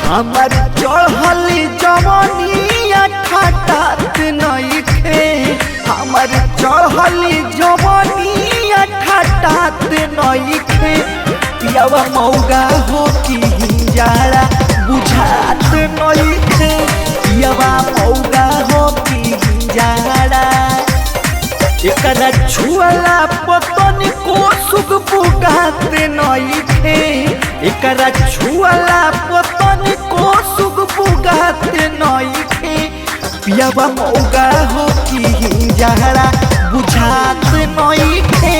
हमार चढ़ली जवानिया ठाटात नइखे। हमार चढ़ली जवानिया ठाटात नइखे। पियावा मौगा हो कि हिंजाड़ा बुझात नइखे। पियावा मौगा हो कि हिंजाड़ा एकरा छुअला पतन को सुख बुगात नइखे। एकरा छुअला पतन को सुख बुगात नइखे। पियावा मौगा हो कि हिंजाड़ा बुझात नइखे।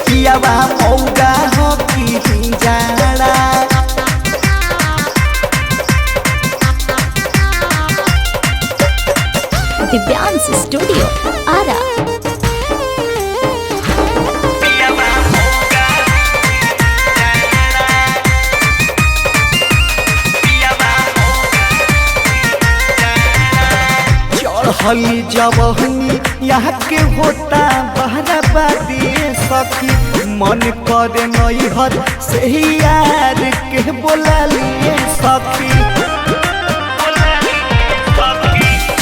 पियावा मौगा हो कि हिंजाड़ा दिव्यांश स्टूडियो आरा। चढ़ली जवहनी यहाँ के होता बहराबादी सखी। मन करे नैहर से यार के बोला लिए सखी।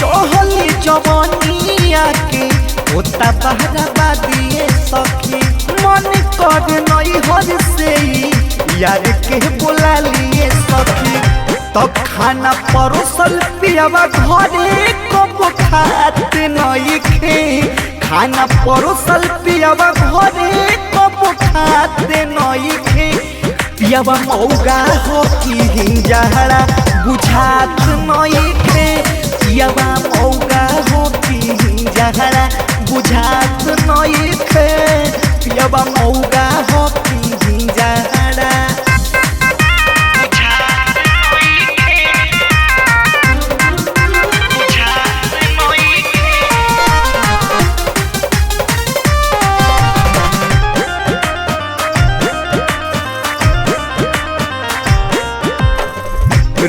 चढ़ली जवनिया के होता बहराबादी सखी। मन करे नैहर से यार के बोला लिए सखी। तो खाना परोसल पियावा घरे कब खात नइखे। खाना परोसल पियावा घरे कब खात नइखे। पियावा मौगा हो कि हिंजाड़ा बुझात नइखे। पियावा मौगा हो कि हिंजाड़ा बुझात नइखे। पियावा मौगा हो कि हिंजाड़ा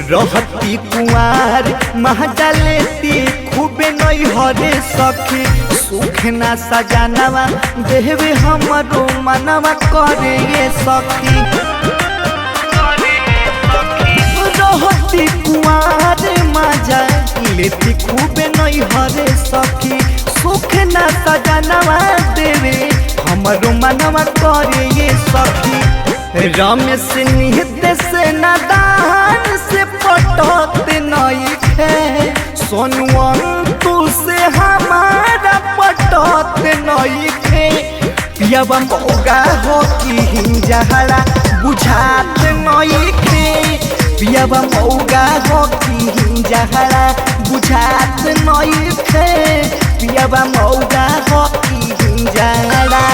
रहती कुआर महजा लेती खूबे नैहरे सखी। सुख ना सजानवा देवे हमरो मनवा करे ये सखी। रहती कुआर मजा लेती खूबे नैहरे सखी। सुख ना सजानवा देवे हमरो मनवा करे ये सखी। रमेश निहते से नादान से पटत नइखे। सोनुअंतु से हमारा पटत नइखे। पियावा मौगा हो कि हिंजाड़ा बुझात नइखे। पियावा मौगा हो कि हिंजाड़ा बुझात नइखे। पियावा मौगा हो कि हिंजाड़ा।